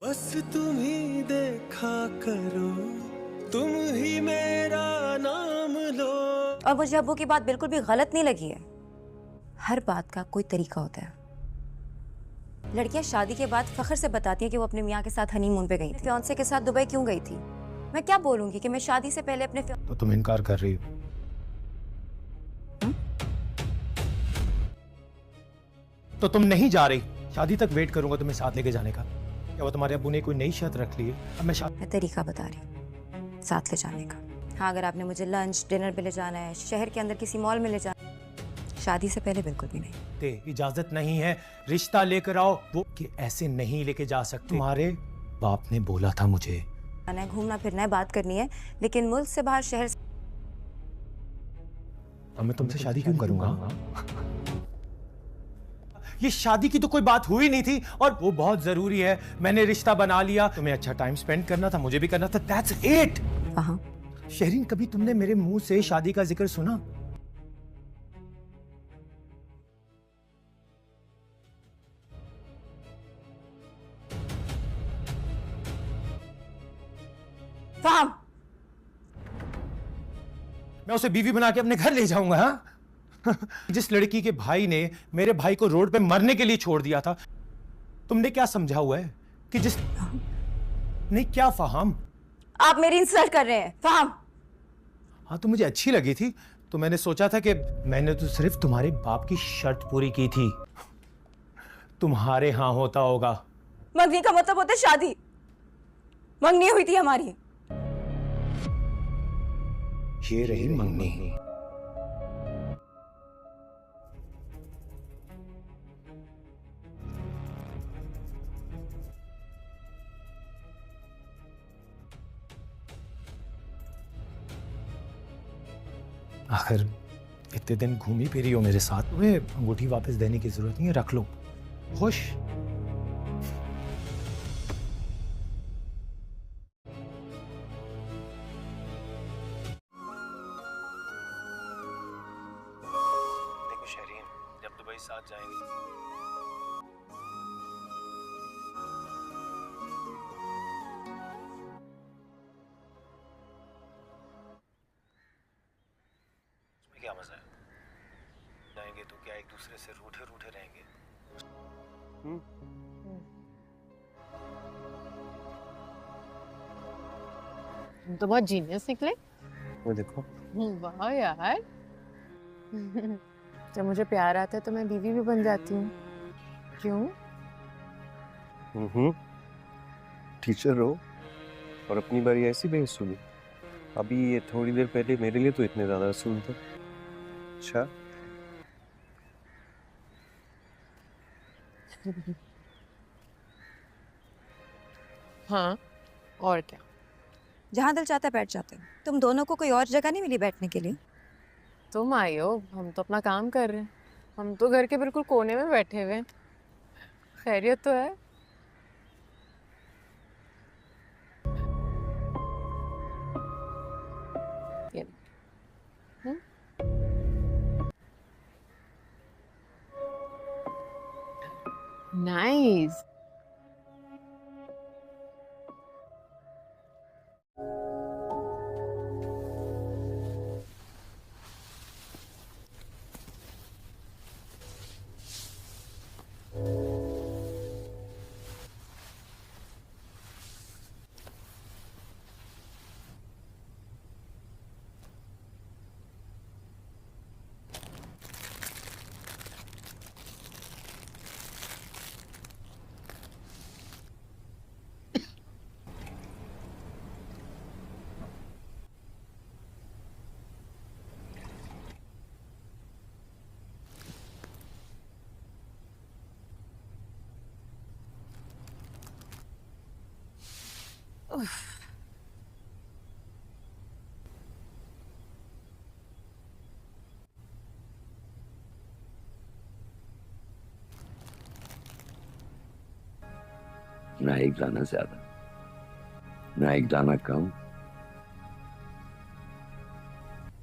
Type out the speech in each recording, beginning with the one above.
बस तुम ही देखा करो, तुम ही मेरा नाम लो। और मुझे अब्बू की बात बिल्कुल भी गलत नहीं लगी है। हर बात का कोई तरीका होता है। लड़कियां शादी के बाद फख्र से बताती हैं कि वो अपने मियाँ के साथ हनीमून पे गई थी। फियांसे के साथ दुबई क्यों गई थी? मैं क्या बोलूंगी कि मैं शादी से पहले अपने तो तुम इनकार कर रही हो? तो तुम नहीं जा रही? शादी तक वेट करूंगा तुम्हें साथ लेके जाने का। क्या वो तुम्हारे अब्बू ने कोई नई शर्त रख ली है? अब मैं तरीका बता रही हूँ साथ ले जाने का। हाँ, अगर आपने मुझे लंच डिनर पे ले जाना है, शहर के अंदर किसी मॉल में ले जाना है, शादी से पहले बिल्कुल भी नहीं। इजाजत नहीं है, रिश्ता लेकर आओ। वो कि ऐसे नहीं लेके जा सकते। तुम्हारे बाप ने बोला था मुझे। घूमना फिरना है, बात करनी है, लेकिन मुल्क से बाहर, शहर से। अब मैं तुमसे शादी क्यों करूंगा? ये शादी की तो कोई बात हुई नहीं थी और वो बहुत जरूरी है। मैंने रिश्ता बना लिया, तुम्हें अच्छा टाइम स्पेंड करना था, मुझे भी करना था। That's it. हाँ, शहरीन, कभी तुमने मेरे मुंह से शादी का जिक्र सुना? फाहम, मैं उसे बीवी बना के अपने घर ले जाऊंगा। हाँ? जिस लड़की के भाई ने मेरे भाई को रोड पे मरने के लिए छोड़ दिया था, तुमने क्या समझा हुआ है कि जिस नहीं, क्या फाहम? आप मेरी इंसल्ट कर रहे हैं। फाहम, हाँ, तो मुझे अच्छी लगी थी, तो मैंने सोचा था कि मैंने तो सिर्फ तुम्हारे बाप की शर्त पूरी की थी। तुम्हारे हाँ होता होगा। मंगनी का मतलब होता है शादी। मंगनी हुई थी हमारी। ये रही मंगनी। आखिर इतने दिन घूमी फिरी हो मेरे साथ, तुम्हें अंगूठी वापस देने की जरूरत नहीं है, रख लो। खुश? देखो शहरीन, जब दुबई साथ जाएंगे उसमें क्या मजा है? जाएंगे तो क्या एक दूसरे से रूठे रूठे रहेंगे? तुम तो बहुत जीनियस निकले। वो देखो। वाह यार। जब मुझे प्यार आता है तो मैं बीवी भी बन जाती हूँ। क्यों? टीचर रहो और अपनी बारी ऐसी बहस सुनी। अभी ये थोड़ी देर पहले मेरे लिए तो इतने ज्यादा असूल थे। अच्छा, हाँ, और क्या? जहाँ दिल चाहता है बैठ जाते हैं। तुम दोनों को कोई और जगह नहीं मिली बैठने के लिए? तुम आई हो, हम तो अपना काम कर रहे हैं। हम तो घर के बिल्कुल कोने में बैठे हुए हैं। खैरियत तो है? नाइस। ना एक दाना ज्यादा, ना एक दाना कम।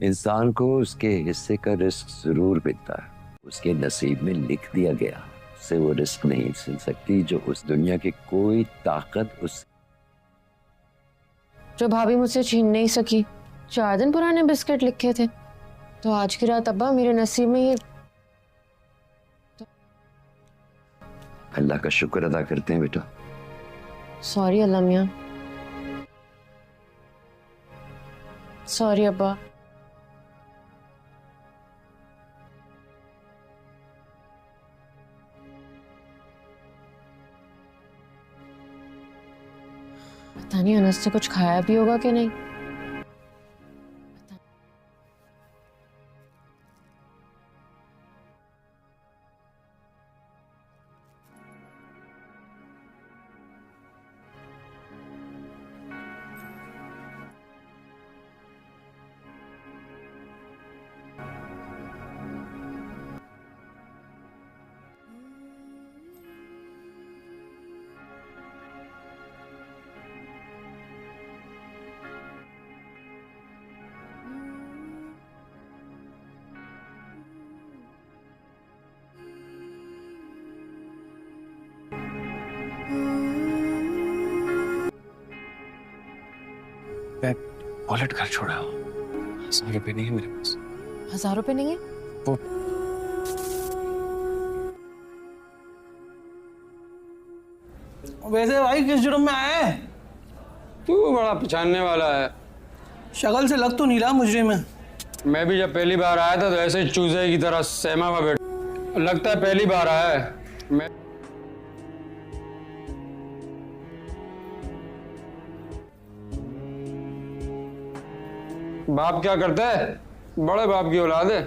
इंसान को उसके हिस्से का रिस्क जरूर मिलता है। उसके नसीब में लिख दिया गया, से वो रिस्क नहीं सुन सकती जो उस दुनिया की कोई ताकत उस जो भाभी मुझसे छीन नहीं सकी। 4 दिन पुराने बिस्किट लिखे थे, तो आज की रात अब्बा मेरे नसीब में ये। अल्लाह का शुक्र अदा करते हैं बेटा। सॉरी अल्लाह मियाँ, सॉरी अब्बा। पता नहीं अनस से कुछ खाया भी होगा कि नहीं। मैं वॉलेट घर छोड़ा हूँ, 1,000 रुपये नहीं है मेरे पास। 1000 रुपए नहीं है? वो वैसे भाई किस जुर्म में आया है? तू बड़ा पहचानने वाला है। शक्ल से लग तो नहीं रहा मुजरिम है। मैं भी जब पहली बार आया था तो ऐसे ही चूजे की तरह सहमा हुआ बैठा, लगता है पहली बार आया है। मैं बाप क्या करता है? बड़े बाप की औलाद है।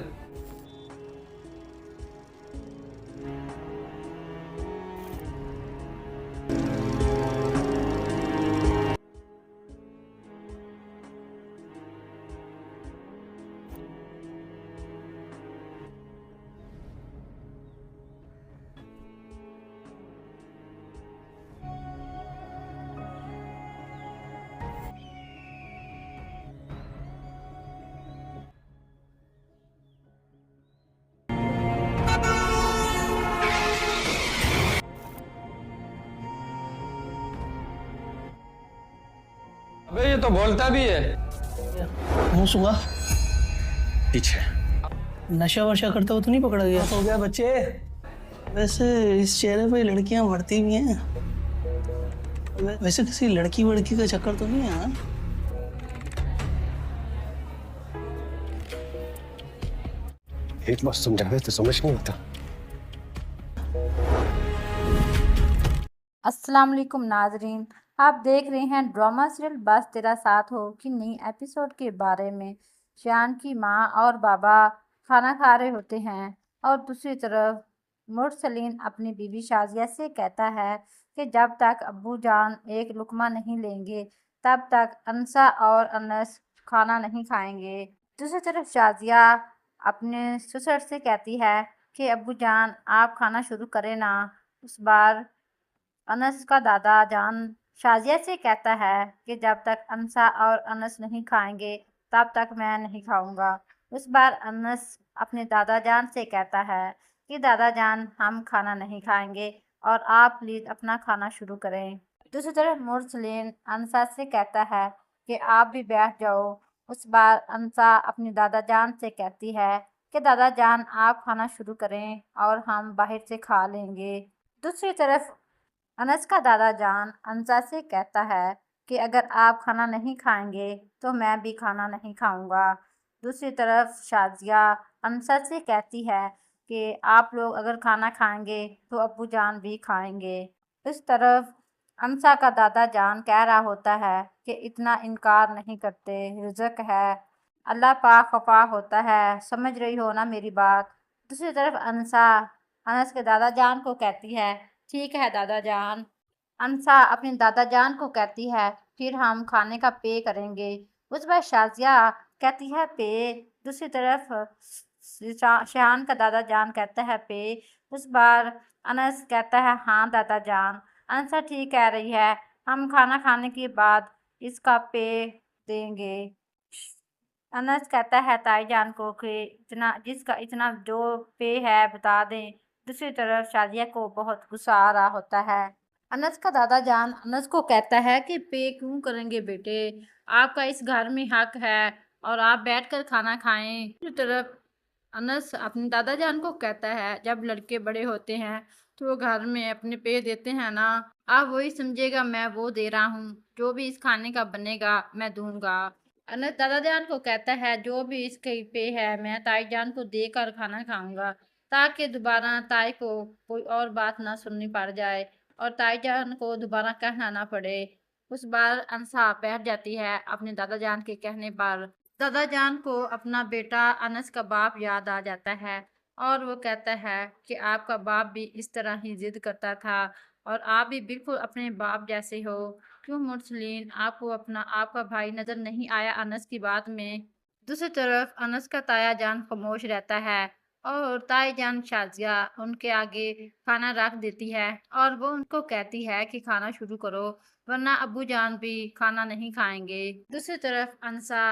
अबे ये तो बोलता भी है। मुंह सुंगा, पीछे नशा वशा करता हो तो नहीं पकड़ा गया? हो गया बच्चे। वैसे इस चेहरे पे लड़कियां बढ़ती भी हैं। वैसे किसी लड़की वड़की का चक्कर तो नहीं है? हाँ? एक बार समझावे तो समझ नहीं आता। अस्सलाम वालेकुम नाजरीन, आप देख रहे हैं ड्रामा सीरियल बस तेरा साथ हो की नई एपिसोड के बारे में। शान की माँ और बाबा खाना खा रहे होते हैं और दूसरी तरफ मुरसलीन अपनी बीवी शाजिया से कहता है कि जब तक अब्बू जान एक लुकमा नहीं लेंगे तब तक अनसा और अनस खाना नहीं खाएंगे। दूसरी तरफ शाजिया अपने ससुर से कहती है कि अब्बू जान आप खाना शुरू करें ना। उस बार अनस का दादा जान शाजिया से कहता है कि जब तक अनसा और अनस नहीं खाएंगे तब तक मैं नहीं खाऊंगा। उस बार अनस अपने दादा जान से कहता है कि दादा जान हम खाना नहीं खाएंगे और आप प्लीज़ अपना खाना शुरू करें। दूसरी तरफ मुरसलीन अनसा से कहता है कि आप भी बैठ जाओ। उस बार अनसा अपनी दादा जान से कहती है कि दादा जान आप खाना शुरू करें और हम बाहर से खा लेंगे। दूसरी तरफ अनस का दादा जान अनसा से कहता है कि अगर आप खाना नहीं खाएंगे तो मैं भी खाना नहीं खाऊंगा। दूसरी तरफ शाजिया अनसा से कहती है कि आप लोग अगर खाना खाएंगे तो अब्बू जान भी खाएंगे। इस तरफ अनसा का दादा जान कह रहा होता है कि इतना इनकार नहीं करते, रिज़्क है, अल्लाह पाक खफा होता है, समझ रही हो ना मेरी बात। दूसरी तरफ अनसा अनस के दादा जान को कहती है ठीक है दादा जान। अनसा अपने दादा जान को कहती है फिर हम खाने का पे करेंगे। उस बार शाजिया कहती है पे। दूसरी तरफ शान का दादा जान कहता है पे। उस बार अनस कहता है हाँ दादा जान। अनसा ठीक कह रही है, हम खाना खाने के बाद इसका पे देंगे। अनस कहता है ताई जान को कि इतना जिसका इतना जो पे है बता दें, दूसरी तरफ शाजिया को बहुत गुस्सा आ रहा होता है। अनस का दादा जान अनस को कहता है कि पे क्यों करेंगे बेटे, आपका इस घर में हक है और आप बैठकर खाना खाएं। दूसरी तरफ अनस अपने दादा जान को कहता है जब लड़के बड़े होते हैं तो वो घर में अपने पे देते हैं ना, आप वही समझेगा मैं वो दे रहा हूँ, जो भी इस खाने का बनेगा मैं दूंगा। अनस दादा जान को कहता है जो भी इसके पे है मैं ताई जान को देकर खाना खाऊंगा, ताकि दोबारा ताई को कोई और बात ना सुननी पड़ जाए और ताई जान को दोबारा कहना ना पड़े। उस बार अनसा बैठ जाती है अपने दादा जान के कहने पर। दादा जान को अपना बेटा अनस का बाप याद आ जाता है और वो कहता है कि आपका बाप भी इस तरह ही जिद करता था और आप भी बिल्कुल अपने बाप जैसे हो। क्यों मुरसलीन, आपको अपना आपका भाई नजर नहीं आया अनस की बात में? दूसरी तरफ अनस का ताया जान खामोश रहता है और ताई जान शाजिया उनके आगे खाना रख देती है और वो उनको कहती है कि खाना शुरू करो वरना अब्बू जान भी खाना नहीं खाएंगे। दूसरी तरफ अनसा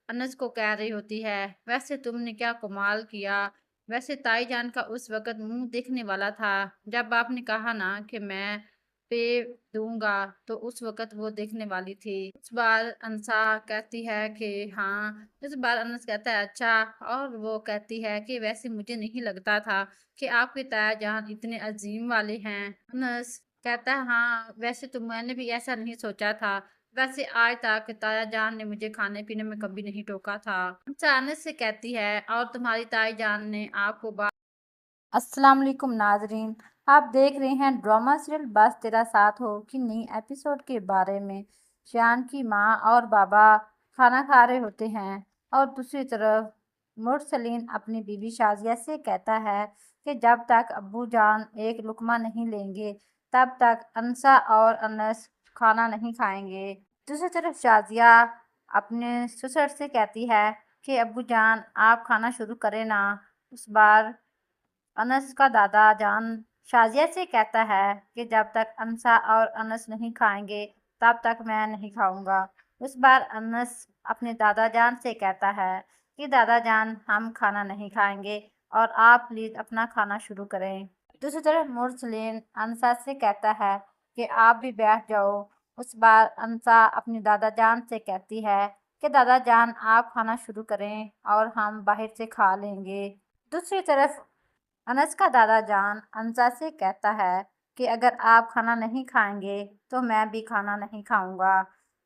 अनस को कह रही होती है वैसे तुमने क्या कमाल किया, वैसे ताई जान का उस वक़्त मुंह दिखने वाला था जब आपने कहा ना कि मैं पे दूंगा, तो उस वक़्त वो देखने वाली थी। इस बार अनसा कहती है कि हाँ, इस बार अनस कहता है अच्छा, और वो कहती है कि वैसे मुझे नहीं लगता था कि आपके ताया जान इतने अजीम वाले हैं। अनस कहता है हाँ, वैसे तो मैंने भी ऐसा नहीं सोचा था, वैसे आज तक ताया जान ने मुझे खाने पीने में कभी नहीं टोका था। अनसा अनस से कहती है और तुम्हारी ताई जान ने आपको अस्सलाम वालेकुम नाजरीन, आप देख रहे हैं ड्रामा सीरियल बस तेरा साथ हो कि नई एपिसोड के बारे में। शान की माँ और बाबा खाना खा रहे होते हैं और दूसरी तरफ मुरसलीन अपनी बीवी शाजिया से कहता है कि जब तक अब्बू जान एक लुकमा नहीं लेंगे तब तक अनसा और अनस खाना नहीं खाएंगे। दूसरी तरफ शाजिया अपने ससुर से कहती है कि अब्बू जान आप खाना शुरू करें ना। उस बार अनस का दादा जान शाजिया से कहता है कि जब तक अनसा और अनस नहीं खाएंगे तब तक मैं नहीं खाऊंगा। उस बार अनस अपने दादा जान से कहता है कि दादा जान हम खाना नहीं खाएंगे और आप प्लीज़ अपना खाना शुरू करें। दूसरी तरफ मुरसलीन अनसा से कहता है कि आप भी बैठ जाओ। उस बार अनसा अपनी दादा जान से कहती है कि दादा जान आप खाना शुरू करें और हम बाहर से खा लेंगे। दूसरी तरफ अनस का दादा जान अनसा से कहता है कि अगर आप खाना नहीं खाएंगे तो मैं भी खाना नहीं खाऊंगा।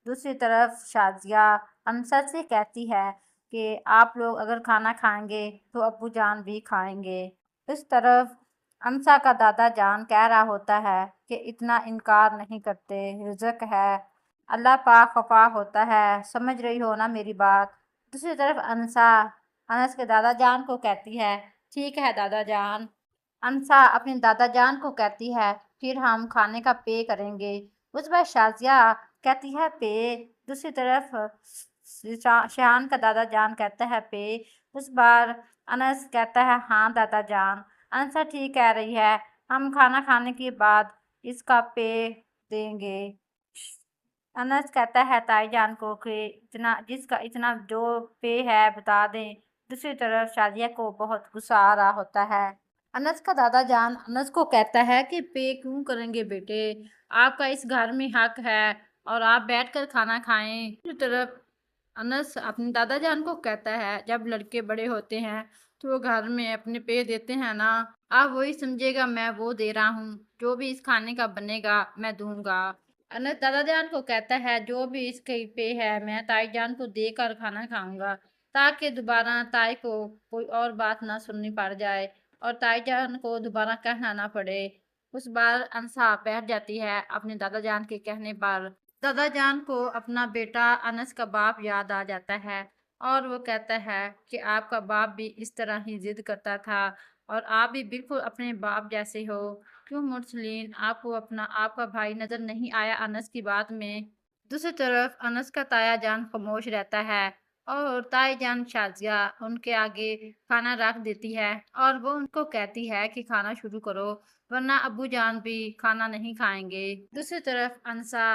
दूसरी तरफ शाजिया अनसा से कहती है कि आप लोग अगर खाना खाएंगे तो अब्बू जान भी खाएंगे। इस तरफ अनसा का दादा जान कह रहा होता है कि इतना इनकार नहीं करते, रिज़्क है, अल्लाह पाक खफा होता है, समझ रही हो ना मेरी बात। दूसरी तरफ अनसा अनस के दादा जान को कहती है ठीक है दादा जान। अनसा अपने दादा जान को कहती है फिर हम खाने का पे करेंगे। उस बार शाजिया कहती है पे। दूसरी तरफ शान का दादा जान कहता है पे। उस बार अनस कहता है हाँ दादा जान। अनसा ठीक कह रही है, हम खाना खाने के बाद इसका पे देंगे। अनस कहता है ताई जान को कि इतना जो पे है बता दें। दूसरी तरफ शाजिया को बहुत गुस्सा आ रहा होता है। अनस का दादा जान अनस को कहता है कि पे क्यों करेंगे बेटे, आपका इस घर में हक है और आप बैठकर खाना खाएं। दूसरी तरफ अनस अपने दादा जान को कहता है जब लड़के बड़े होते हैं तो वो घर में अपने पे देते हैं ना, आप वही समझेगा मैं वो दे रहा हूँ, जो भी इस खाने का बनेगा मैं दूंगा। अनस दादा जान को कहता है जो भी इसके पे है मैं ताई जान को देकर खाना खाऊंगा, ताकि दोबारा ताई को कोई और बात ना सुननी पड़ जाए और ताई जान को दोबारा कहना ना पड़े। उस बार अनसा बैठ जाती है अपने दादा जान के कहने पर। दादा जान को अपना बेटा अनस का बाप याद आ जाता है और वो कहता है कि आपका बाप भी इस तरह ही जिद करता था और आप भी बिल्कुल अपने बाप जैसे हो। क्यों मुरसलीन, आपको अपना आपका भाई नजर नहीं आया अनस की बात में? दूसरी तरफ अनस का ताया जान खामोश रहता है और ताई जान शाजिया उनके आगे खाना रख देती है और वो उनको कहती है कि खाना शुरू करो वरना अब्बू जान भी खाना नहीं खाएंगे। दूसरी तरफ अनसा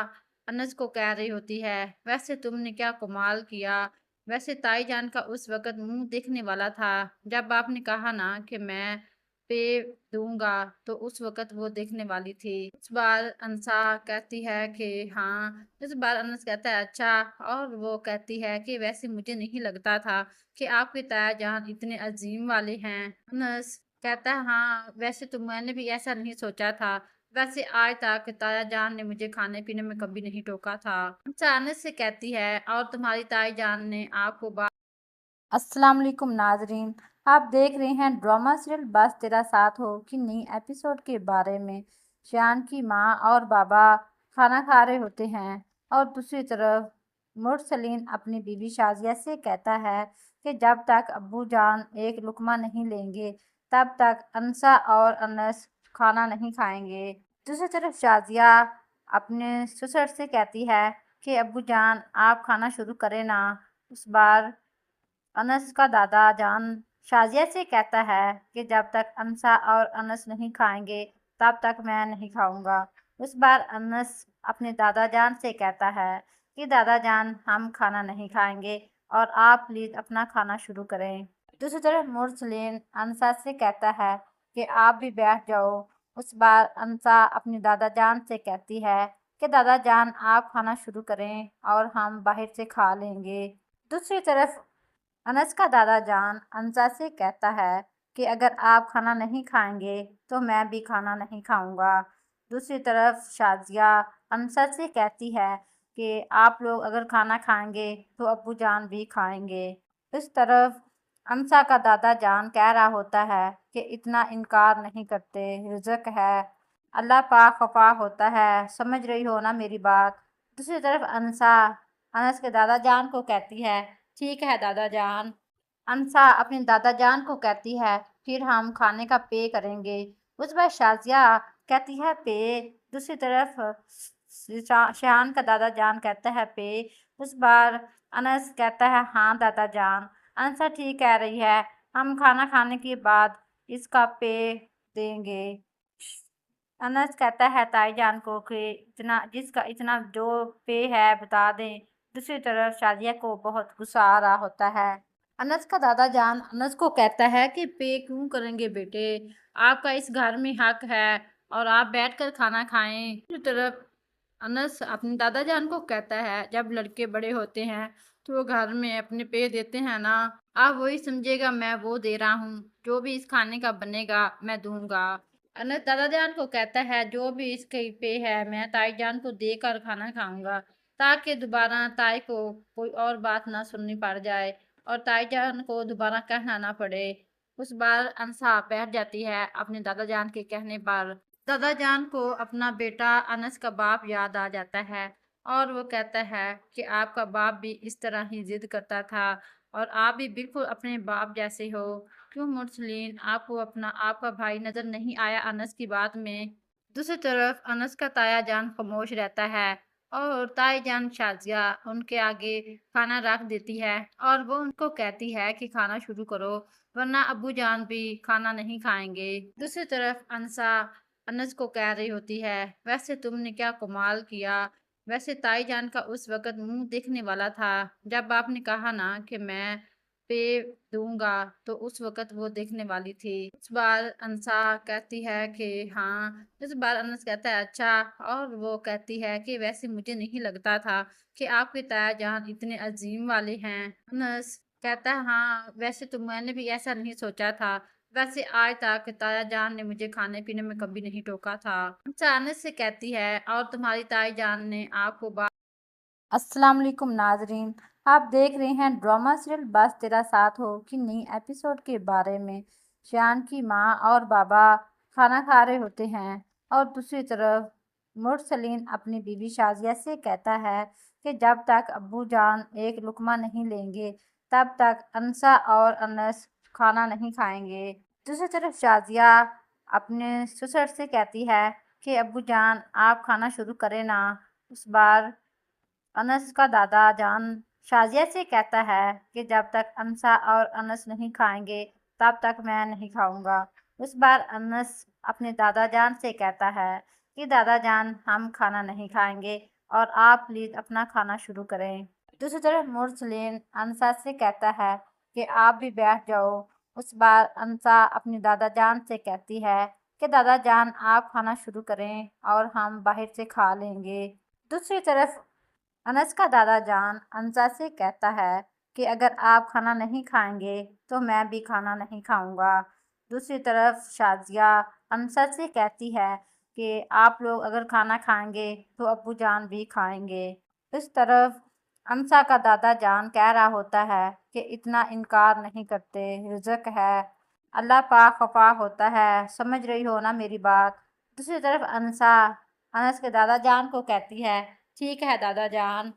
अनस को कह रही होती है वैसे तुमने क्या कमाल किया, वैसे ताई जान का उस वक़्त मुंह दिखने वाला था जब आपने कहा ना कि मैं पे दूंगा तो उस वक्त वो देखने वाली थी। इस बार अंसा कहती है कि हाँ। इस बार अनस कहता है अच्छा, और वो कहती है कि वैसे मुझे नहीं लगता था कि आपके ताया जान इतने अजीम वाले हैं। अनस कहता है हाँ, वैसे तो मैंने भी ऐसा नहीं सोचा था। वैसे आज तक ताया जान ने मुझे खाने पीने में कभी नहीं टोका था। अंसा अनस से कहती है और तुम्हारी ताई जान ने आपको अस्सलाम वालेकुम नाजरीन, आप देख रहे हैं ड्रामा सीरियल बस तेरा साथ हो कि नई एपिसोड के बारे में। शान की माँ और बाबा खाना खा रहे होते हैं और दूसरी तरफ मुरसलीन अपनी बीवी शाजिया से कहता है कि जब तक अब्बू जान एक लुकमा नहीं लेंगे तब तक अंसा और अनस खाना नहीं खाएंगे। दूसरी तरफ शाजिया अपने ससुर से कहती है कि अब्बू जान आप खाना शुरू करें ना। उस बार अनस का दादा जान शाजिया से कहता है कि जब तक अंसा और अनस नहीं खाएंगे तब तक मैं नहीं खाऊंगा। उस बार अनस अपने दादा जान से कहता है कि दादा जान हम खाना नहीं खाएंगे और आप प्लीज़ अपना खाना शुरू करें। दूसरी तरफ मुरसलीन अंसा से कहता है कि आप भी बैठ जाओ। उस बार अंसा अपनी दादा जान से कहती है कि दादा जान आप खाना शुरू करें और हम बाहर से खा लेंगे। दूसरी तरफ अनस का दादा जान अंसा से कहता है कि अगर आप खाना नहीं खाएंगे तो मैं भी खाना नहीं खाऊंगा। दूसरी तरफ शाजिया अंसा से कहती है कि आप लोग अगर खाना खाएंगे तो अब्बू जान भी खाएंगे। इस तरफ अंसा का दादा जान कह रहा होता है कि इतना इनकार नहीं करते, रिज़्क है, अल्लाह पाक खफा होता है, समझ रही हो ना मेरी बात। दूसरी तरफ अंसा अनस के दादा जान को कहती है ठीक है दादा जान। अंसा अपने दादा जान को कहती है फिर हम खाने का पे करेंगे। उस बार शाजिया कहती है पे। दूसरी तरफ शान का दादा जान कहता है पे। उस बार अनस कहता है हाँ दादा जान। अंसा ठीक कह रही है, हम खाना खाने के बाद इसका पे देंगे। अनस कहता है ताई जान को कि इतना जो पे है बता दें। दूसरी तरफ शाजिया को बहुत गुस्सा आ रहा होता है। अनस का दादा जान अनस को कहता है कि पे क्यों करेंगे बेटे, आपका इस घर में हक है और आप बैठकर खाना खाएं। दूसरी तरफ अनस अपने दादा जान को कहता है जब लड़के बड़े होते हैं तो वो घर में अपने पे देते हैं ना, आप वही समझेगा मैं वो दे रहा हूँ, जो भी इस खाने का बनेगा मैं दूंगा। अनस दादा जान को कहता है जो भी इसके पे है मैं ताई जान को देकर खाना खाऊंगा, ताकि दोबारा ताई को कोई और बात ना सुननी पड़ जाए और ताई जान को दोबारा कहना ना पड़े। उस बार अंसा बैठ जाती है अपने दादा जान के कहने पर। दादा जान को अपना बेटा अनस का बाप याद आ जाता है और वो कहता है कि आपका बाप भी इस तरह ही जिद करता था और आप भी बिल्कुल अपने बाप जैसे हो। क्यों मुरसलीन, आपको अपना आपका भाई नजर नहीं आया अनस की बात में? दूसरी तरफ अनस का ताया जान खामोश रहता है और ताई जान शाजिया उनके आगे खाना रख देती है और वो उनको कहती है कि खाना शुरू करो वरना अब्बू जान भी खाना नहीं खाएंगे। दूसरी तरफ अंसा अनस को कह रही होती है वैसे तुमने क्या कमाल किया, वैसे ताई जान का उस वक्त मुंह देखने वाला था जब आपने कहा ना कि मैं पे दूंगा तो उस वक्त वो देखने वाली थी। इस बार अंसा कहती है कि हाँ। इस बार अनस कहता है अच्छा, और वो कहती है कि वैसे मुझे नहीं लगता था कि आपके ताया जान इतने अजीम वाले हैं। अनस कहता है हाँ, वैसे तो मैंने भी ऐसा नहीं सोचा था। वैसे आज तक ताया जान ने मुझे खाने पीने में कभी नहीं टोका था। अंसा अनस से कहती है और तुम्हारी ताई जान ने आपको अस्सलाम वालेकुम नाजरीन, आप देख रहे हैं ड्रामा सीरियल बस तेरा साथ हो कि नई एपिसोड के बारे में। शान की माँ और बाबा खाना खा रहे होते हैं और दूसरी तरफ मुरसलीन अपनी बीवी शाजिया से कहता है कि जब तक अब्बू जान एक लुकमा नहीं लेंगे तब तक अंसा और अनस खाना नहीं खाएंगे। दूसरी तरफ शाजिया अपने ससुर से कहती है कि अब्बू जान आप खाना शुरू करें ना। उस बार अनस का दादा जान शाजिया से कहता है कि जब तक अंसा और अनस नहीं खाएंगे तब तक मैं नहीं खाऊंगा। उस बार अनस अपने दादा जान से कहता है कि दादा जान हम खाना नहीं खाएंगे और आप प्लीज़ अपना खाना शुरू करें। दूसरी तरफ मुरसलीन अंसा से कहता है कि आप भी बैठ जाओ। उस बार अंसा अपनी दादा जान से कहती है कि दादा जान आप खाना शुरू करें और हम बाहर से खा लेंगे। दूसरी तरफ अनस का दादा जान अंसा से कहता है कि अगर आप खाना नहीं खाएंगे तो मैं भी खाना नहीं खाऊंगा। दूसरी तरफ शाजिया अंसा से कहती है कि आप लोग अगर खाना खाएंगे तो अब्बू जान भी खाएंगे। इस तरफ अंसा का दादा जान कह रहा होता है कि इतना इनकार नहीं करते, रिज़्क है, अल्लाह पाक खफा होता है, समझ रही हो ना मेरी बात। दूसरी तरफ अंसा अनस के दादा जान को कहती है ठीक है दादा जान।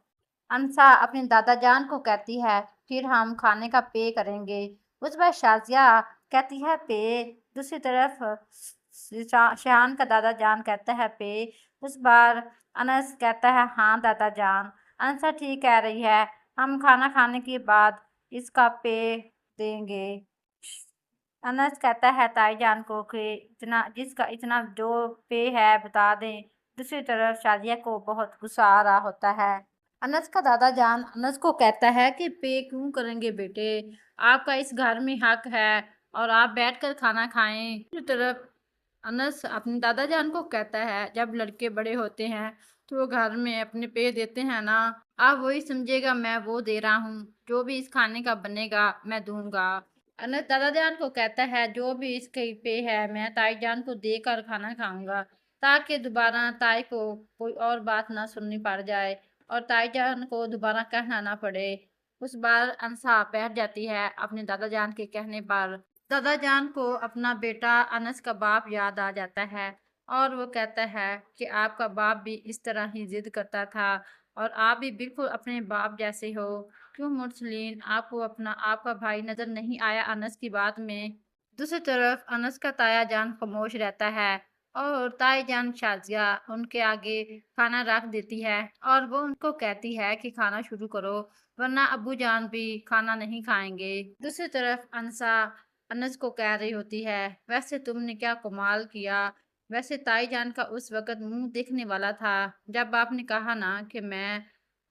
अंसा अपने दादा जान को कहती है फिर हम खाने का पे करेंगे। उस बार शाजिया कहती है पे। दूसरी तरफ शान का दादा जान कहता है पे। उस बार अनस कहता है हाँ दादा जान। अंसा ठीक कह रही है, हम खाना खाने के बाद इसका पे देंगे। अनस कहता है ताई जान को कि इतना जो पे है बता दें। दूसरी तरफ शाजिया को बहुत गुस्सा आ रहा होता है। अनस का दादा जान अनस को कहता है कि पे क्यों करेंगे बेटे, आपका इस घर में हक है और आप बैठकर खाना खाएं। दूसरी तरफ अनस अपने दादा जान को कहता है जब लड़के बड़े होते हैं तो वो घर में अपने पे देते हैं ना, आप वही समझेगा मैं वो दे रहा हूँ, जो भी इस खाने का बनेगा मैं दूंगा। अनस दादा जान को कहता है जो भी इसके पे है मैं ताई जान को देकर खाना खाऊंगा, ताकि दोबारा ताई को कोई और बात ना सुननी पड़ जाए और ताई जान को दोबारा कहना ना पड़े। उस बार अंसा बैठ जाती है अपने दादा जान के कहने पर। दादा जान को अपना बेटा अनस का बाप याद आ जाता है और वो कहता है कि आपका बाप भी इस तरह ही जिद करता था और आप भी बिल्कुल अपने बाप जैसे हो। क्यों मुरसलीन, आपको अपना आपका भाई नजर नहीं आया अनस की बात में? दूसरी तरफ अनस का ताया जान खामोश रहता है और ताई जान शाजिया उनके आगे खाना रख देती है और वो उनको कहती है कि खाना शुरू करो वरना अब्बू जान भी खाना नहीं खाएंगे। दूसरी तरफ अंसा अनस को कह रही होती है वैसे तुमने क्या कमाल किया, वैसे ताई जान का उस वक़्त मुंह दिखने वाला था जब आपने कहा ना कि मैं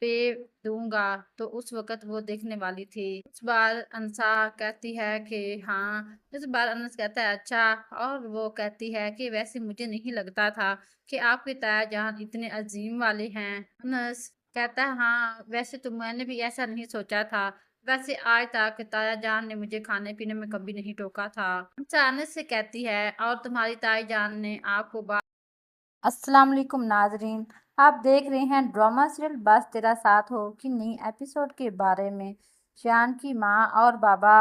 पे दूंगा, तो उस वक़्त वो देखने वाली थी। इस बार अंसा कहती है कि हाँ। इस बार अनस कहता है अच्छा, और वो कहती है कि वैसे मुझे नहीं लगता था कि आपके ताया जान इतने अजीम वाले हैं। अनस कहता है हाँ वैसे तो मैंने भी ऐसा नहीं सोचा था, वैसे आज तक ताया जान ने मुझे खाने पीने में कभी नहीं टोका था। अंसा अनस से कहती है और तुम्हारी ताई जान ने आपको अस्सलाम वालेकुम नाजरीन, आप देख रहे हैं ड्रामा सीरियल बस तेरा साथ हो कि नई एपिसोड के बारे में। शान की माँ और बाबा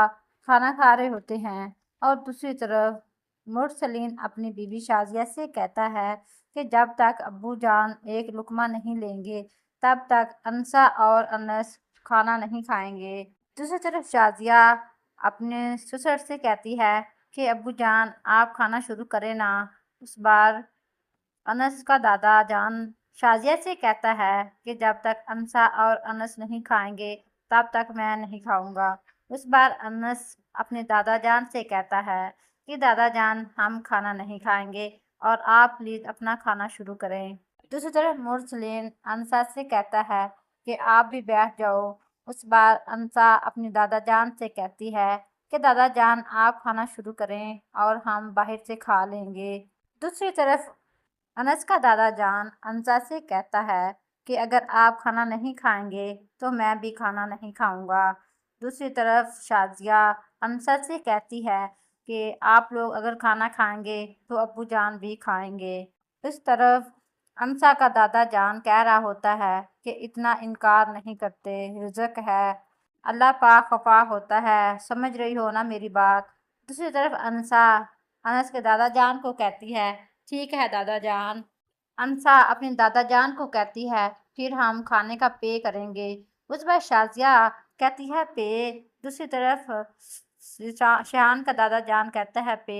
खाना खा रहे होते हैं और दूसरी तरफ मुरसलीन अपनी बीवी शाजिया से कहता है कि जब तक अब्बू जान एक लुकमा नहीं लेंगे तब तक अंसा और अनस खाना नहीं खाएंगे। दूसरी तरफ शाजिया अपने ससुर से कहती है कि अब्बू जान आप खाना शुरू करें ना। उस बार अनस का दादा जान शाजिया से कहता है कि जब तक अंसा और अनस नहीं खाएंगे तब तक मैं नहीं खाऊंगा। उस बार अनस अपने दादा जान से कहता है कि दादा जान हम खाना नहीं खाएंगे और आप प्लीज़ अपना खाना शुरू करें। दूसरी तरफ मुरसलीन अंसा से कहता है कि आप भी बैठ जाओ। उस बार अंसा अपनी दादा जान से कहती है कि दादा जान आप खाना शुरू करें और हम बाहर से खा लेंगे। दूसरी तरफ अनस का दादा जान अंसा से कहता है कि अगर आप खाना नहीं खाएंगे तो मैं भी खाना नहीं खाऊंगा। दूसरी तरफ शाजिया अंसा से कहती है कि आप लोग अगर खाना खाएंगे तो अब्बू जान भी खाएंगे। इस तरफ अंसा का दादा जान कह रहा होता है कि इतना इनकार नहीं करते, रिज़्क है, अल्लाह पाक खफा होता है, समझ रही हो ना मेरी बात। दूसरी तरफ अंसा अनस के दादा जान को कहती है ठीक है दादा जान। अंसा अपने दादा जान को कहती है फिर हम खाने का पे करेंगे। उस बार शाजिया कहती है पे। दूसरी तरफ शान का दादा जान कहता है पे।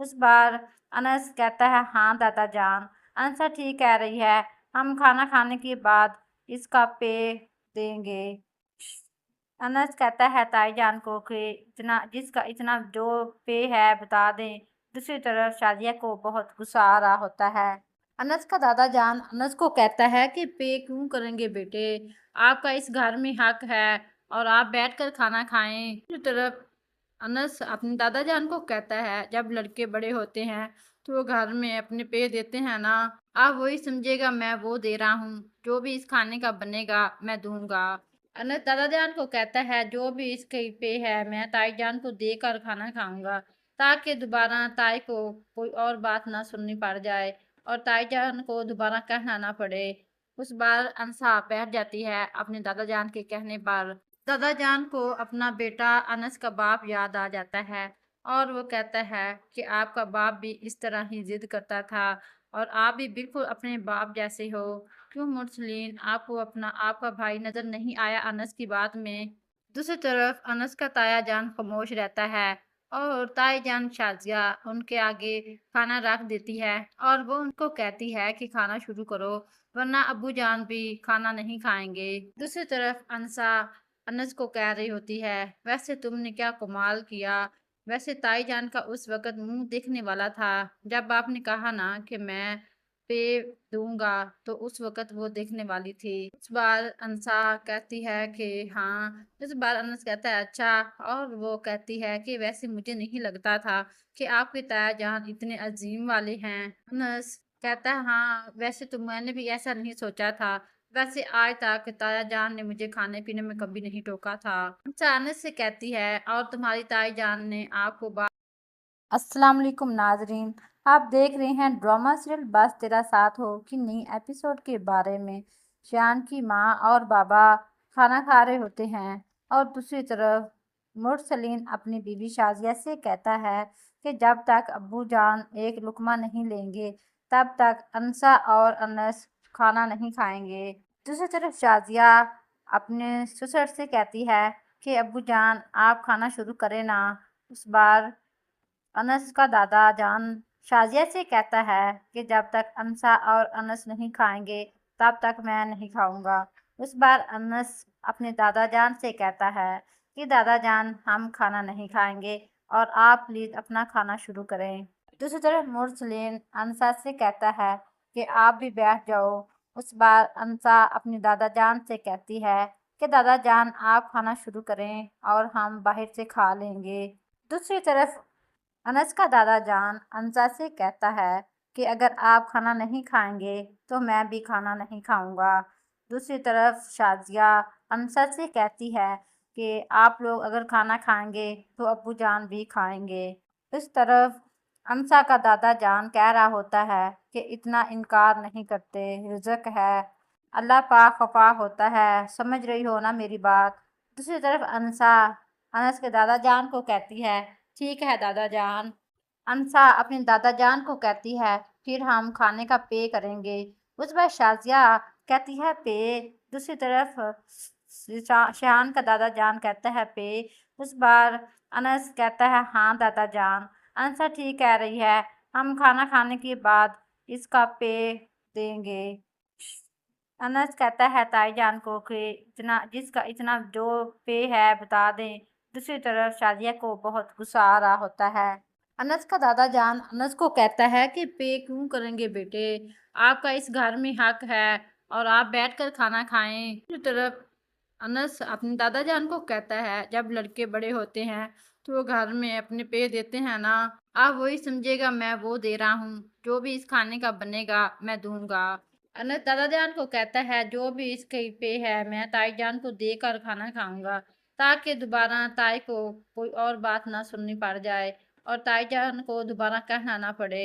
उस बार अनस कहता है हाँ दादा जान। अंसा ठीक कह रही है, हम खाना खाने के बाद इसका पे देंगे। अनस कहता है ताई जान को कि इतना जो पे है बता दें। दूसरी तरफ शाजिया को बहुत गुस्सा आ रहा होता है। अनस का दादा जान अनस को कहता है कि पे क्यों करेंगे बेटे, आपका इस घर में हक है और आप बैठकर खाना खाएं। दूसरी तरफ अनस अपने दादा जान को कहता है जब लड़के बड़े होते हैं तो वो घर में अपने पे देते हैं ना, आप वही समझेगा मैं वो दे रहा हूँ, जो भी इस खाने का बनेगा मैं दूंगा। अनस दादा जान को कहता है जो भी इसके पे है मैं ताई जान को देकर खाना खाऊंगा, ताकि दोबारा ताई को कोई और बात ना सुननी पड़ जाए और ताई जान को दोबारा कहना ना पड़े। उस बार अनसा बैठ जाती है अपने दादा जान के कहने पर। दादा जान को अपना बेटा अनस का बाप याद आ जाता है और वो कहता है कि आपका बाप भी इस तरह ही जिद करता था और आप भी बिल्कुल अपने बाप जैसे हो। क्यों मुरसलीन, आपको अपना आपका भाई नजर नहीं आया अनस की बात में? दूसरी तरफ अनस का ताया जान खामोश रहता है और ताई जान शाजिया उनके आगे खाना रख देती है और वो उनको कहती है कि खाना शुरू करो वरना अब्बू जान भी खाना नहीं खाएंगे। दूसरी तरफ अनसा अनस को कह रही होती है, वैसे तुमने क्या कमाल किया, वैसे ताई जान का उस वक़्त मुंह दिखने वाला था जब आपने कहा ना कि मैं पे दूंगा, तो उस वक़्त वो दिखने वाली थी। इस बार अनसा कहती है कि हाँ, इस बार अनस कहता है अच्छा, और वो कहती है कि वैसे मुझे नहीं लगता था कि आपके ताया जान इतने अजीम वाले हैं। अनस कहता है हाँ, वैसे तो मैंने भी ऐसा नहीं सोचा था, वैसे आज तक ताया जान ने मुझे खाने पीने में कभी नहीं टोका था। अचानक से कहती है और तुम्हारी ताई जान ने आपको अस्सलाम वालेकुम नाजरीन, आप देख रहे हैं ड्रामा सीरियल बस तेरा साथ हो कि नई एपिसोड के बारे में। शान की माँ और बाबा खाना खा रहे होते हैं और दूसरी तरफ मुरसलीन अपनी बीवी शाजिया से कहता है कि जब तक अब्बू जान एक लुकमा नहीं लेंगे तब तक अनसा और अनस खाना नहीं खाएंगे। दूसरी तरफ शाजिया अपने ससुर से कहती है कि अब्बू जान आप खाना शुरू करें ना। उस बार अनस का दादा जान शाजिया से कहता है कि जब तक अनसा और अनस नहीं खाएंगे तब तक मैं नहीं खाऊंगा। उस बार अनस अपने दादा जान से कहता है कि दादा जान हम खाना नहीं खाएंगे और आप प्लीज़ अपना खाना शुरू करें। दूसरी तरफ मुरसलीन अनसा से कहता है कि आप भी बैठ जाओ। उस बार अनसा अपनी दादा जान से कहती है कि दादा जान आप खाना शुरू करें और हम बाहर से खा लेंगे। दूसरी तरफ अनस का दादा जान अनसा से कहता है कि अगर आप खाना नहीं खाएंगे तो मैं भी खाना नहीं खाऊंगा। दूसरी तरफ शाजिया अनसा से कहती है कि आप लोग अगर खाना खाएंगे तो अब्बू जान भी खाएंगे। इस तरफ अनसा का दादा जान कह रहा होता है कि इतना इनकार नहीं करते, रिज़्क है, अल्लाह पाक खफा होता है, समझ रही हो ना मेरी बात। दूसरी तरफ अनसा अनस के दादा जान को कहती है ठीक है दादा जान। अनसा अपने दादा जान को कहती है फिर हम खाने का पे करेंगे। उस बार शाजिया कहती है पे। दूसरी तरफ शान का दादा जान कहता है पे। उस बार अनस कहता है हाँ दादा जान। अनसा ठीक कह रही है, हम खाना खाने के बाद इसका पे देंगे। अनस कहता है ताई जान को कि इतना जो पे है बता दें। दूसरी तरफ शाजिया को बहुत गुस्सा आ रहा होता है। अनस का दादा जान अनस को कहता है कि पे क्यों करेंगे बेटे, आपका इस घर में हक है और आप बैठकर खाना खाएं। दूसरी तरफ अनस अपने दादा जान को कहता है जब लड़के बड़े होते हैं तो वो घर में अपने पे देते हैं ना, आप वही समझेगा मैं वो दे रहा हूँ, जो भी इस खाने का बनेगा मैं दूंगा। अनस दादा जान को कहता है जो भी इसके पे है मैं ताई जान को देकर खाना खाऊंगा, ताकि दोबारा ताई को कोई और बात ना सुननी पड़ जाए और ताई जान को दोबारा कहना ना पड़े।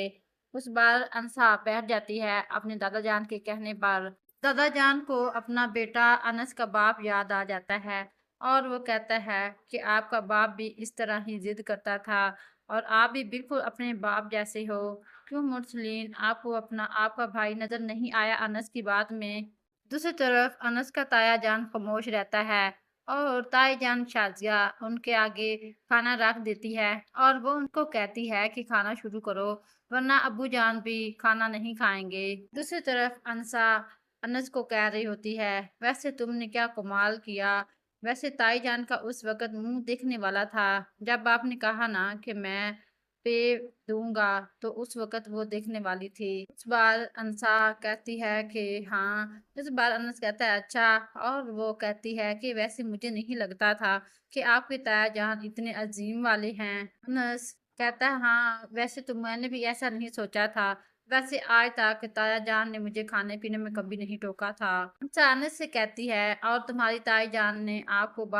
उस बार अनसा बैठ जाती है अपने दादा जान के कहने पर। दादा जान को अपना बेटा अनस का बाप याद आ जाता है और वो कहता है कि आपका बाप भी इस तरह ही जिद करता था और आप भी बिल्कुल अपने बाप जैसे हो। क्यों मुरसलीन, आपको अपना आपका भाई नजर नहीं आया अनस की बात में? दूसरी तरफ अनस का ताया जान खामोश रहता है और ताई जान शाजिया उनके आगे खाना रख देती है और वो उनको कहती है कि खाना शुरू करो वरना अब्बू जान भी खाना नहीं खाएंगे। दूसरी तरफ अनसा अनस को कह रही होती है, वैसे तुमने क्या कमाल किया, वैसे ताई जान का उस वक़्त मुंह दिखने वाला था जब आपने कहा ना कि मैं पे दूंगा तो उस वक्त वो देखने वाली थी। इस बार अंसा कहती है कि हाँ। इस बार अनस कहता है अच्छा, और वो कहती है कि वैसे मुझे नहीं लगता था कि आपके ताया जान इतने अजीम वाले हैं। अनस कहता है हाँ, वैसे तो मैंने भी ऐसा नहीं सोचा था। वैसे आज तक ताया जान ने मुझे खाने पीने में कभी नहीं टोका था। अंसा अनस से कहती है और तुम्हारी ताई जान ने आपको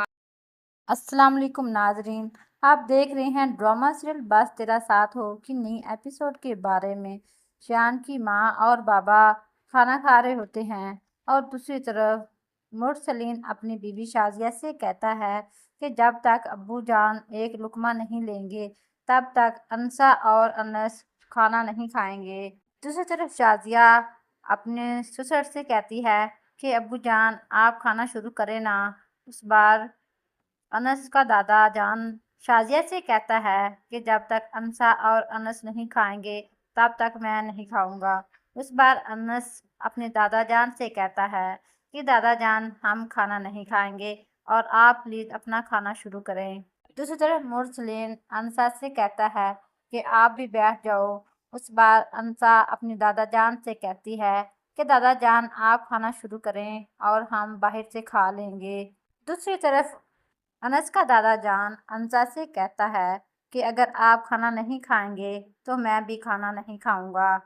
अस्सलाम वालेकुम नाजरीन, आप देख रहे हैं ड्रामा सीरियल बस तेरा साथ हो कि नई एपिसोड के बारे में। शान की माँ और बाबा खाना खा रहे होते हैं और दूसरी तरफ मुरसलीन अपनी बीवी शाजिया से कहता है कि जब तक अब्बू जान एक लुकमा नहीं लेंगे तब तक अंसा और अनस खाना नहीं खाएंगे। दूसरी तरफ शाजिया अपने ससुर से कहती है कि अब्बू जान आप खाना शुरू करें ना। उस बार अनस का दादा जान शाजिया से कहता है कि जब तक अंसा और अनस नहीं खाएंगे तब तक मैं नहीं खाऊंगा। उस बार अनस अपने दादा जान से कहता है कि दादा जान हम खाना नहीं खाएंगे और आप प्लीज अपना खाना शुरू करें। दूसरी तरफ मुरसलीन अंसा से कहता है कि आप भी बैठ जाओ। उस बार अंसा अपनी दादा जान से कहती है कि दादा जान आप खाना शुरू करें और हम बाहर से खा लेंगे। दूसरी तरफ अनस का दादा जान अंसा से कहता है कि अगर आप खाना नहीं खाएंगे तो मैं भी खाना नहीं खाऊंगा।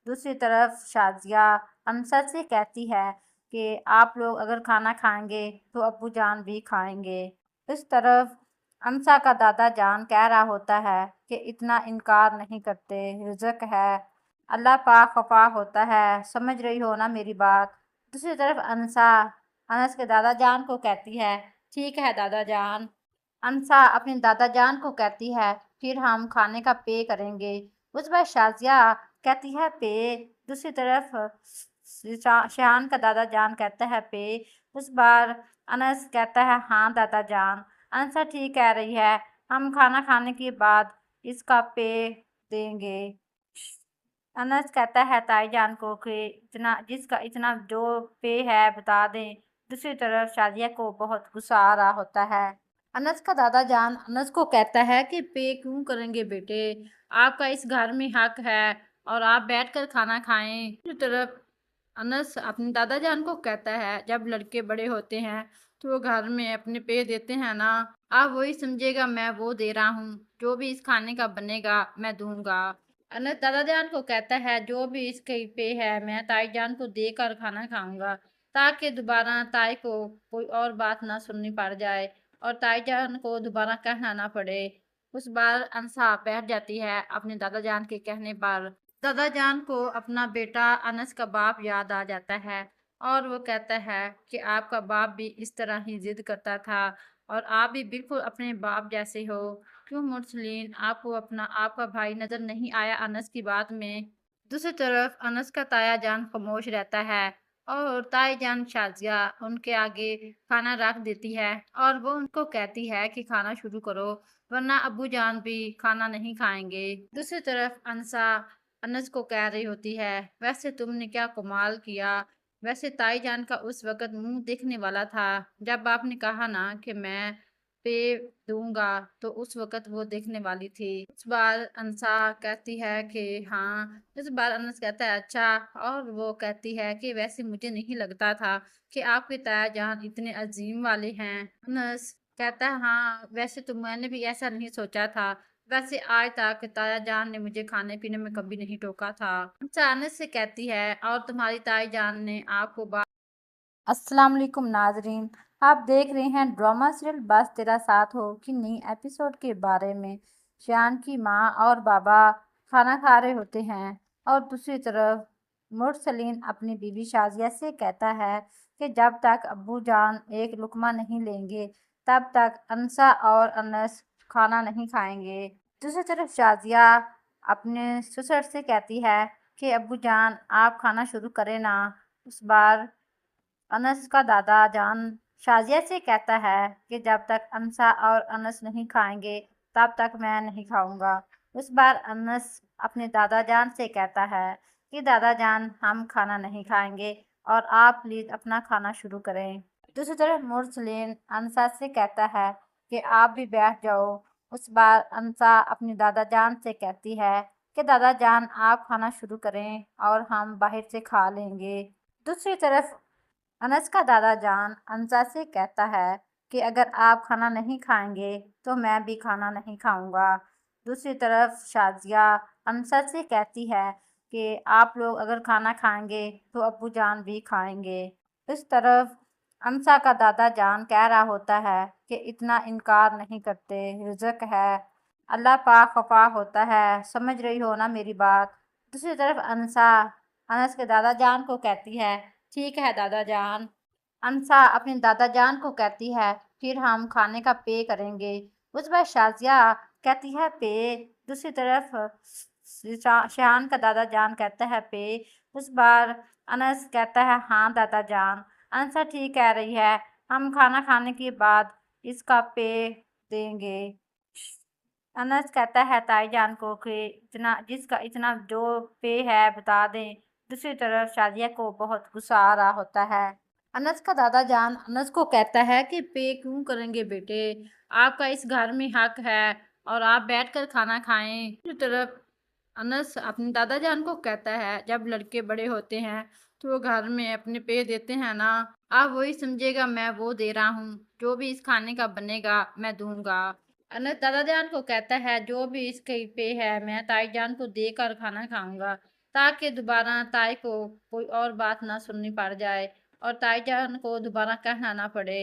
दूसरी तरफ शाजिया अंसा से कहती है कि आप लोग अगर खाना खाएंगे तो अब्बू जान भी खाएंगे। इस तरफ अंसा का दादा जान कह रहा होता है कि इतना इनकार नहीं करते, रिज़्क है, अल्लाह पाक खफा होता है, समझ रही हो ना मेरी बात। दूसरी तरफ अंसा अनस के दादा जान को कहती है ठीक है दादा जान। अंसा अपने दादा जान को कहती है फिर हम खाने का पे करेंगे। उस बार शाजिया कहती है पे। दूसरी तरफ शान का दादा जान कहता है पे। उस बार अनस कहता है हाँ दादा जान। अंसा ठीक कह रही है, हम खाना खाने के बाद इसका पे देंगे। अनस कहता है ताई जान को कि इतना जो पे है बता दें। दूसरी तरफ शाजिया को बहुत गुस्सा आ रहा होता है। अनस का दादा जान अनस को कहता है कि पे क्यों करेंगे बेटे, आपका इस घर में हक है और आप बैठकर खाना खाएं। दूसरी तरफ अनस अपने दादा जान को कहता है जब लड़के बड़े होते हैं तो वो घर में अपने पे देते हैं ना, आप वही समझेगा मैं वो दे रहा हूँ, जो भी इस खाने का बनेगा मैं दूंगा। अनस दादा जान को कहता है जो भी इसके पे है मैं ताई जान को देकर खाना खाऊंगा, ताकि दोबारा ताई को कोई और बात ना सुननी पड़ जाए और ताई जान को दोबारा कहना ना पड़े। उस बार अंसा बैठ जाती है अपने दादा जान के कहने पर। दादा जान को अपना बेटा अनस का बाप याद आ जाता है और वो कहता है कि आपका बाप भी इस तरह ही जिद करता था और आप भी बिल्कुल अपने बाप जैसे हो। क्यों मुरसलीन, आपको अपना आपका भाई नजर नहीं आया अनस की बात में? दूसरी तरफ अनस का ताया जान खामोश रहता है और ताई जान शाजिया उनके आगे खाना रख देती है और वो उनको कहती है कि खाना शुरू करो वरना अब्बू जान भी खाना नहीं खाएंगे। दूसरी तरफ अंसा अनस को कह रही होती है वैसे तुमने क्या कमाल किया, वैसे ताई जान का उस वक्त मुंह देखने वाला था जब आपने कहा ना कि मैं पे दूंगा तो उस वक्त वो देखने वाली थी। इस बार अंसा कहती है कि हाँ। इस बार अनस कहता है अच्छा, और वो कहती है कि वैसे मुझे नहीं लगता था कि आपके ताया जान इतने अजीम वाले हैं। अनस कहता है हाँ, वैसे तो मैंने भी ऐसा नहीं सोचा था। वैसे आज तक ताया जान ने मुझे खाने पीने में कभी नहीं टोका था। अंसा अनस से कहती है और तुम्हारी ताई जान ने आपको अस्सलाम वालेकुम नाजरीन, आप देख रहे हैं ड्रामा सीरियल बस तेरा साथ हो कि नई एपिसोड के बारे में। शान की माँ और बाबा खाना खा रहे होते हैं और दूसरी तरफ मुरसलीन अपनी बीवी शाजिया से कहता है कि जब तक अब्बू जान एक लुकमा नहीं लेंगे तब तक अंसा और अनस खाना नहीं खाएंगे। दूसरी तरफ शाजिया अपने ससुर से कहती है कि अब्बू जान आप खाना शुरू करें ना। उस बार अनस का दादा जान शाजिया से कहता है कि जब तक अंसा और अनस नहीं खाएंगे तब तक मैं नहीं खाऊंगा। उस बार अनस अपने दादा जान से कहता है कि दादा जान हम खाना नहीं खाएंगे और आप प्लीज अपना खाना शुरू करें। दूसरी तरफ मुरसलीन अंसा से कहता है कि आप भी बैठ जाओ। उस बार अंसा अपनी दादा जान से कहती है कि दादा जान आप खाना शुरू करें और हम बाहर से खा लेंगे। दूसरी तरफ अनस का दादा जान अंसा से कहता है कि अगर आप खाना नहीं खाएंगे तो मैं भी खाना नहीं खाऊंगा। दूसरी तरफ शाजिया अंसा से कहती है कि आप लोग अगर खाना खाएंगे तो अब्बू जान भी खाएंगे। इस तरफ अंसा का दादा जान कह रहा होता है कि इतना इनकार नहीं करते, रिज़्क है, अल्लाह पाक खफा होता है, समझ रही हो ना मेरी बात। दूसरी तरफ अंसा अनस के दादा जान को कहती है ठीक है दादा जान। अंसा अपने दादा जान को कहती है फिर हम खाने का पे करेंगे। उस बार शाजिया कहती है पे। दूसरी तरफ शान का दादा जान कहता है पे। उस बार अनस कहता है हाँ दादा जान। अंसा ठीक कह रही है, हम खाना खाने के बाद इसका पे देंगे। अनस कहता है ताई जान को कि इतना जो पे है बता दें। दूसरी तरफ शाजिया को बहुत गुस्सा आ रहा होता है। अनस का दादा जान अनस को कहता है कि पे क्यों करेंगे बेटे, आपका इस घर में हक है और आप बैठकर खाना खाएं। दूसरी तरफ अनस अपने दादा जान को कहता है जब लड़के बड़े होते हैं तो वो घर में अपने पे देते हैं ना, आप वही समझेगा मैं वो दे रहा हूँ, जो भी इस खाने का बनेगा मैं दूंगा। अनस दादा जान को कहता है जो भी इसके पे है मैं ताई जान को देकर खाना खाऊंगा, ताकि दोबारा ताई को कोई और बात ना सुननी पड़ जाए और ताई जान को दोबारा कहना ना पड़े।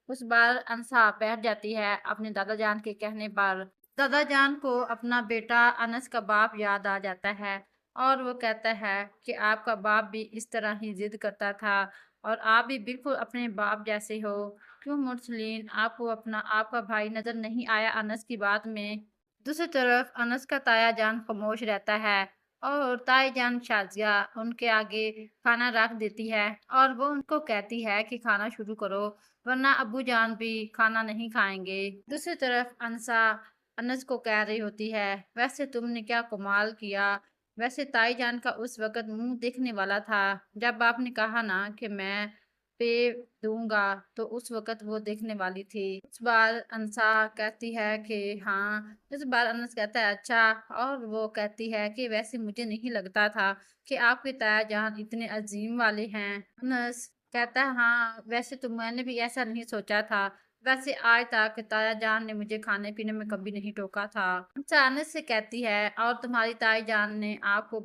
उस बार अंसा बैठ जाती है अपने दादा जान के कहने पर। दादा जान को अपना बेटा अनस का बाप याद आ जाता है और वो कहता है कि आपका बाप भी इस तरह ही जिद करता था और आप भी बिल्कुल अपने बाप जैसे हो। क्यों मुरसलीन, आपको अपना आपका भाई नजर नहीं आया अनस की बात में? दूसरी तरफ अनस का ताया जान खामोश रहता है और ताई जान शाजिया उनके आगे खाना रख देती है और वो उनको कहती है कि खाना शुरू करो वरना अब्बू जान भी खाना नहीं खाएंगे। दूसरी तरफ अंसा अनस को कह रही होती है वैसे तुमने क्या कमाल किया, वैसे ताई जान का उस वक़्त मुंह देखने वाला था जब आपने कहा ना कि मैं पे दूंगा, तो उस वक़्त वो देखने वाली थी। इस बार अंसा कहती है कि हाँ। इस बार अनस कहता है अच्छा, और वो कहती है कि वैसे मुझे नहीं लगता था कि आपके ताया जान इतने अजीम वाले हैं। अनस कहता है हाँ वैसे तो मैंने भी ऐसा नहीं सोचा था, वैसे आज तक ताया जान ने मुझे खाने पीने में कभी नहीं टोका था। अंसा अनस से कहती है और तुम्हारी ताई जान ने आपको